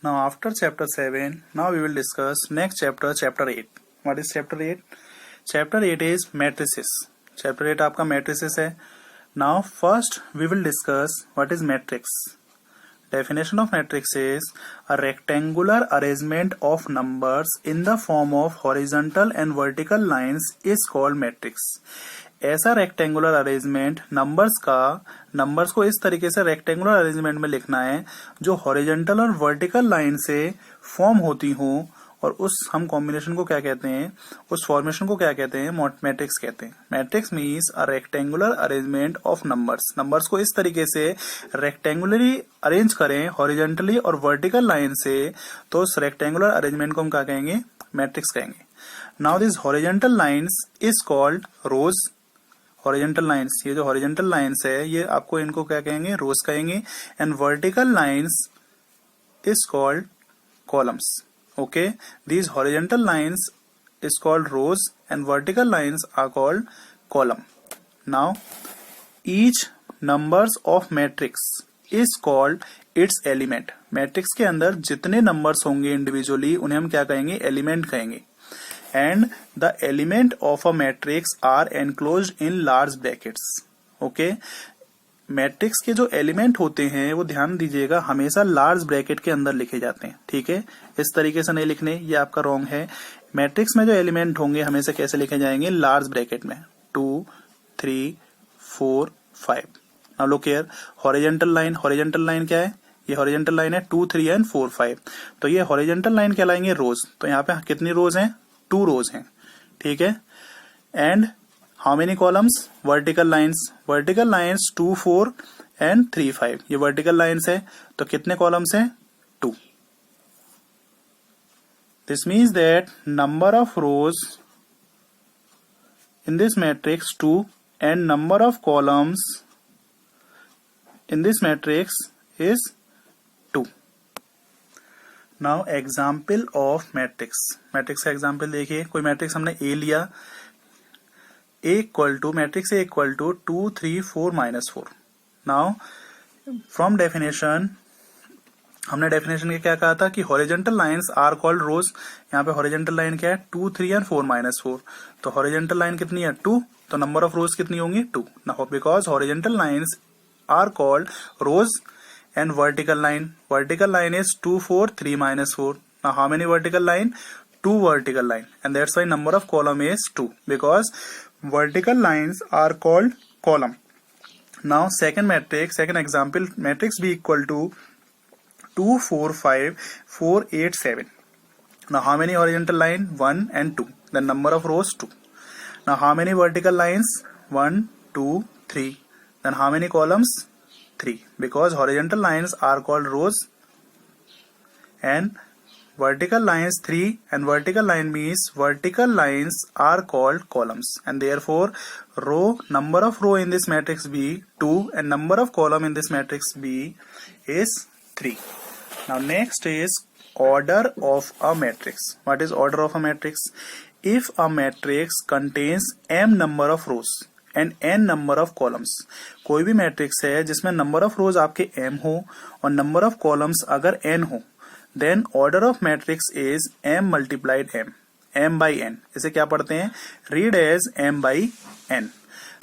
Now after chapter 7, now we will discuss next chapter, chapter 8. What is chapter 8? Chapter 8 is matrices. Chapter 8 आपका matrices है. Now first we will discuss what is matrix. Definition of matrix is a rectangular arrangement of numbers in the form of horizontal and vertical lines is called matrix. ऐसा rectangular arrangement numbers को इस तरीके से rectangular arrangement में लिखना है जो horizontal और वर्टिकल लाइन से फॉर्म होती हो, और उस हम कॉम्बिनेशन को क्या कहते हैं, उस फॉर्मेशन को क्या कहते हैं, मैट्रिक्स कहते हैं. Matrix means a rectangular arrangement of numbers को इस तरीके से रेक्टेंगुलरली अरेंज करें हॉरिजॉन्टली और वर्टिकल लाइन से, तो उस रेक्टेंगुलर अरेंजमेंट को हम क्या कहेंगे, मैट्रिक्स कहेंगे. Now this horizontal lines is called rows. Horizontal lines, ये जो हॉरिजॉन्टल लाइन्स है ये आपको इनको क्या कहेंगे, रोज कहेंगे. And vertical lines is called columns. Okay, these horizontal lines is called rows and vertical lines are called column. Now each numbers of matrix is called its element. Matrix के अंदर जितने नंबर्स होंगे individually उन्हें हम क्या कहेंगे, element कहेंगे. And the element of a matrix are enclosed in large brackets. Okay? Matrix के जो एलिमेंट होते हैं वो ध्यान दीजिएगा हमेशा लार्ज ब्रैकेट के अंदर लिखे जाते हैं. ठीक है, इस तरीके से नहीं लिखने, ये आपका रॉन्ग है. मैट्रिक्स में जो एलिमेंट होंगे हमेशा कैसे लिखे जाएंगे, लार्ज ब्रैकेट में. 2, 3, 4, 5. Now look here, horizontal line क्या है, ये हॉरिजॉन्टल लाइन है 2, 3 एंड 4, 5. तो ये हॉरिजॉन्टल लाइन कहलाएंगे रोज. तो यहाँ पे कितनी रोज हैं, 2 रोज हैं. ठीक है. And how many columns, vertical lines 2, 4 and 3, 5. ये वर्टिकल लाइन्स है, तो कितने कॉलम्स हैं, 2. This means that number of rows in this matrix 2 and number of columns in this matrix is 2. Now example of matrix. Matrix का example देखिए, कोई matrix हमने A लिया, matrix A equal to 2, 3, 4, -4. Now from definition, हमने definition के क्या कहा था कि horizontal lines are called rows. यहाँ पे हॉरिजॉन्टल लाइन क्या है, 2, 3 एंड 4, -4. तो हॉरिजॉन्टल लाइन कितनी है, 2. तो नंबर ऑफ रोज कितनी होंगी, 2. Now because horizontal lines are called rows. And vertical line is 2, 4, 3, -4. Now how many vertical line, 2 vertical line, and that's why number of column is 2, because vertical lines are called column. Now second example, matrix B equal to 2, 4, 5, 4, 8, 7. Now how many horizontal line, 1 and 2. The number of rows 2. Now how many vertical lines, 1, 2, 3. Then how many columns, 3, because horizontal lines are called rows and vertical lines 3, and vertical line means vertical lines are called columns, and therefore number of row in this matrix B 2 and number of column in this matrix B is 3. Now next is order of a matrix. What is order of a matrix? If a matrix contains m number of rows and n number of columns, कोई भी matrix है जिसमें number of रोज आपके m हो और number of columns अगर n हो, then order of matrix is m multiplied m by n. इसे क्या पढ़ते हैं, read as m by n.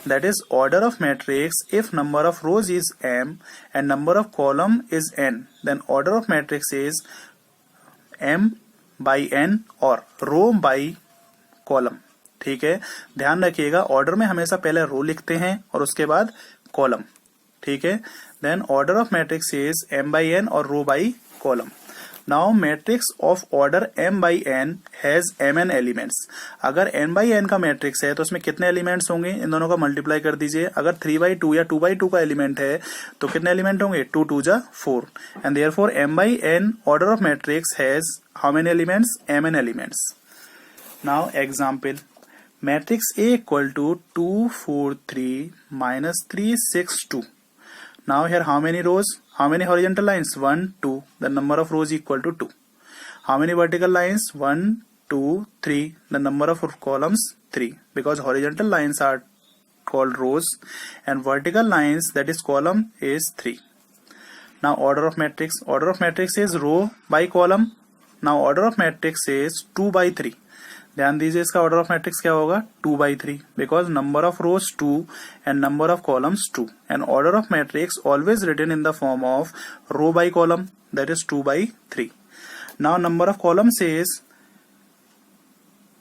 That is order of matrix. If number of rows is m and number of column is n, then order of matrix is m by n और row by column. ठीक है, ध्यान रखिएगा order में हमेशा पहले रो लिखते हैं और उसके बाद कॉलम. ठीक है, then order of matrix is m by n और row by column. Now matrix of order m by n has mn elements. अगर n बाई n का मैट्रिक्स है तो उसमें कितने एलिमेंट्स होंगे, इन दोनों का मल्टीप्लाई कर दीजिए. अगर 3/2 या 2/2 का एलिमेंट है तो कितने एलिमेंट होंगे, 2, 2 जा 4. And therefore m by n order of matrix has how many elements, mn elements. Now example, matrix A equal to 2, 4, 3, -3, 6, 2. Now here how many rows, how many horizontal lines, 1, 2. The number of rows equal to 2. How many vertical lines, 1, 2, 3. The number of columns 3, because horizontal lines are called rows and vertical lines, that is column, is 3. Now order of matrix is row by column. Now order of matrix is 2 by 3. ध्यान दीजिए इसका order of matrix क्या होगा 2 by 3 because number of rows 2 and number of columns 2 and order of matrix always written in the form of row by column that is 2 by 3. Now number of columns is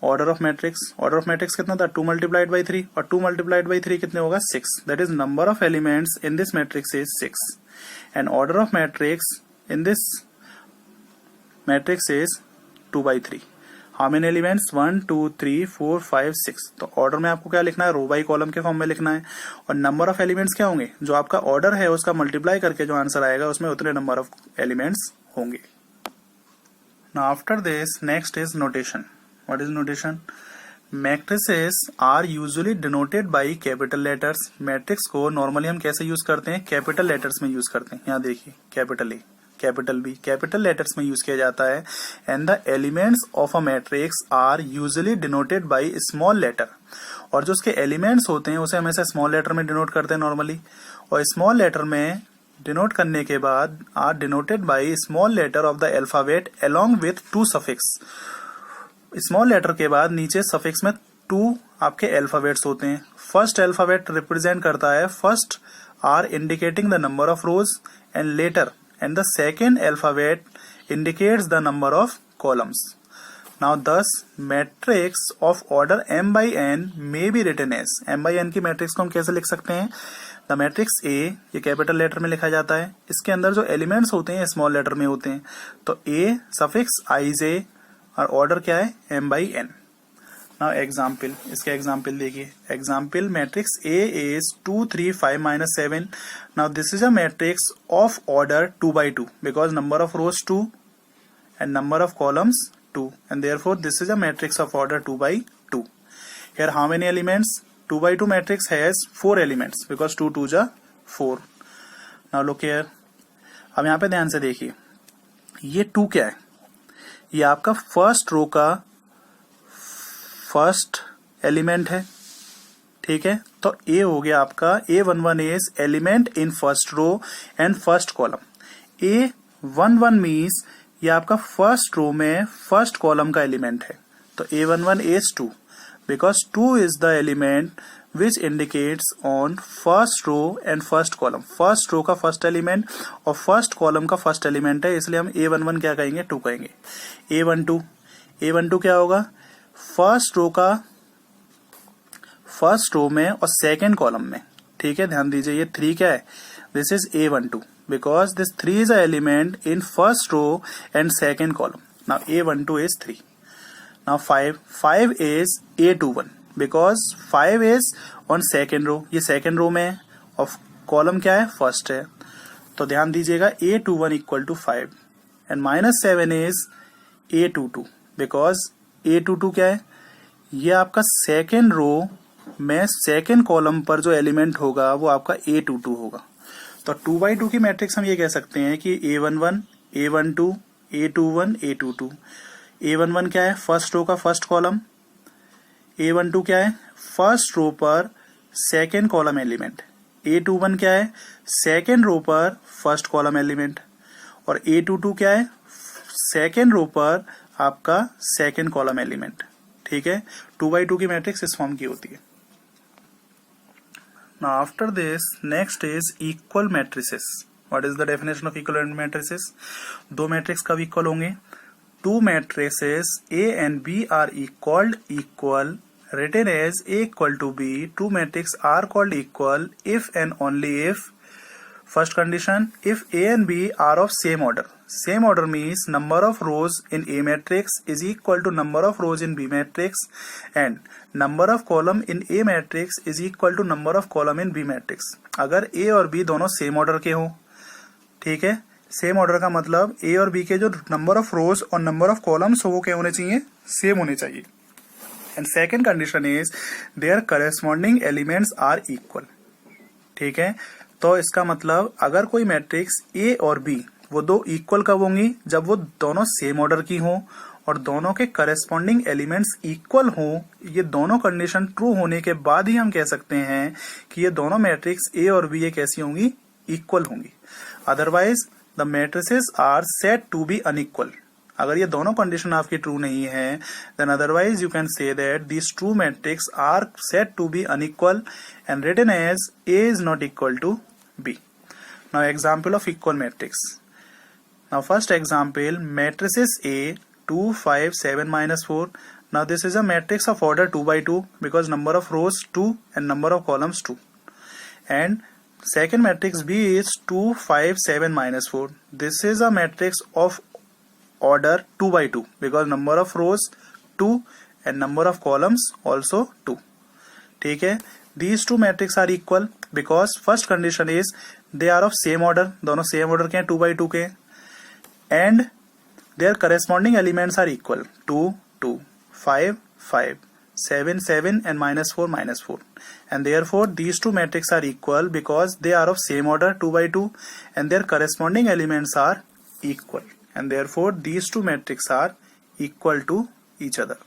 order of matrix कितना था 2 multiplied by 3 और 2 multiplied by 3 कितने होगा 6. That is number of elements in this matrix is 6 and order of matrix in this matrix is 2 by 3. How many elements 1 2 3 4 5 6. तो order में आपको क्या लिखना है रो बाई कॉलम के फॉर्म में लिखना है और नंबर ऑफ एलिमेंट्स क्या होंगे जो आपका ऑर्डर है उसका मल्टीप्लाई करके जो आंसर आएगा उसमें उतने नंबर ऑफ एलिमेंट्स होंगे. Now after this next is notation. What is notation? Matrices are usually denoted by capital letters. Matrix को नॉर्मली हम कैसे यूज करते हैं कैपिटल लेटर्स में यूज करते हैं. यहाँ देखिए capital A capital B capital letters में यूज किया जाता है and the elements of a matrix are usually denoted by small letter. और जो उसके एलिमेंट्स होते हैं उसे हमेशा स्मॉल लेटर में डिनोट करते हैं नॉर्मली और स्मॉल लेटर में डिनोट करने के बाद are denoted by small letter of the alphabet along with 2 suffix. Small letter के बाद नीचे सफिक्स में 2 आपके अल्फाबेट्स होते हैं. फर्स्ट अल्फाबेट रिप्रेजेंट करता है first are indicating the number of rows and letter and the second alphabet indicates the number of columns. Now thus matrix of order m by n may be written as m by n की matrix को हम कैसे लिख सकते हैं the matrix A ये capital letter में लिखा जाता है. इसके अंदर जो एलिमेंट्स होते हैं स्मॉल लेटर में होते हैं तो A सफिक्स ij और ऑर्डर क्या है m by n. Now example इसके एग्जाम्पल देखिए. Example matrix A is 2 3 5 minus 7. Now this is a matrix of order 2 by 2 because number of rows 2 and number of columns 2 and therefore this is a matrix of order 2 by 2. Here how many elements? 2 by 2 matrix has 4 elements because 2 2s are 4. Now look here. अब यहाँ पे ध्यान से देखिए ये 2 क्या है ये आपका फर्स्ट रो का फर्स्ट एलिमेंट है. ठीक है तो ए हो गया आपका A11 is element in first row and first column. A11 means ये आपका फर्स्ट रो में फर्स्ट कॉलम का एलिमेंट है. तो A11 is 2 because 2 is the element which indicates on first row and first column. First row का first element और first column का first element है इसलिए हम A11 क्या कहेंगे 2 कहेंगे. A12 क्या होगा फर्स्ट रो का फर्स्ट रो में और सेकेंड कॉलम में. ठीक है ध्यान दीजिए ये 3 क्या है this is A12 because this 3 is a element in first row and second column. Now A12 is 3. Now 5 is A21 because 5 is on second row. ये सेकेंड रो में है और कॉलम क्या है फर्स्ट है. तो ध्यान दीजिएगा A21 equal to 5 and -7 is A22 because A22 क्या है ये आपका सेकेंड रो में सेकेंड कॉलम पर जो एलिमेंट होगा वो आपका A22 होगा. तो 2 by 2 की मैट्रिक्स हम ये कह सकते हैं कि A11 A12 A21 A22. A11 क्या है फर्स्ट रो का फर्स्ट कॉलम. A12 क्या है फर्स्ट रो पर सेकेंड कॉलम एलिमेंट. A21 क्या है सेकेंड रो पर फर्स्ट कॉलम एलिमेंट और A22 क्या है सेकेंड रो पर आपका सेकेंड कॉलम एलिमेंट. ठीक है 2 by 2 की मैट्रिक्स इस फॉर्म की होती है. Now after this next is equal matrices. What is the definition of equal matrices? दो मैट्रिक्स कब इक्वल होंगे? Two matrices A and B are equal written as A equal to B. Two matrices are called equal if and only if first condition if A and B are of same order. Same order means number of rows in A matrix is equal to number of rows in B matrix and number of column in A matrix is equal to number of column in B matrix. अगर A और B दोनों same order के हो. ठीक है same order का मतलब A और B के जो नंबर ऑफ रोज और नंबर ऑफ कॉलम्स हो वो क्या होने चाहिए सेम होने चाहिए. And second condition is there corresponding elements are equal. ठीक है तो इसका मतलब अगर कोई मैट्रिक्स A और B वो दो इक्वल कब होंगी जब वो दोनों सेम ऑर्डर की हो और दोनों के करेस्पॉन्डिंग एलिमेंट्स इक्वल हो. ये दोनों कंडीशन ट्रू होने के बाद ही हम कह सकते हैं कि ये दोनों मैट्रिक्स A और B ये कैसी होंगी इक्वल होंगी. Otherwise the matrices are said to be unequal. अगर ये दोनों कंडीशन आपकी ट्रू नहीं है, then otherwise you can say that this true matrix are said to be unequal and written as A is not equal to B. Now example of equal matrix. Now first example, matrices A 2 5 7 minus 4. Now this is a matrix of order 2 by 2 because number of rows 2 and number of columns 2. And second matrix B is 2 5 7 minus 4. This is a matrix of order 2 by 2 because number of rows 2 and number of columns also 2. ठीक है, these two matrices are equal because first condition is they are of same order, दोनों same order के हैं 2 by 2 के, and their corresponding elements are equal 2 2 5 5 7 7 and minus 4 minus 4, and therefore these two matrices are equal because they are of same order 2 by 2 and their corresponding elements are equal, and therefore these two matrices are equal to each other.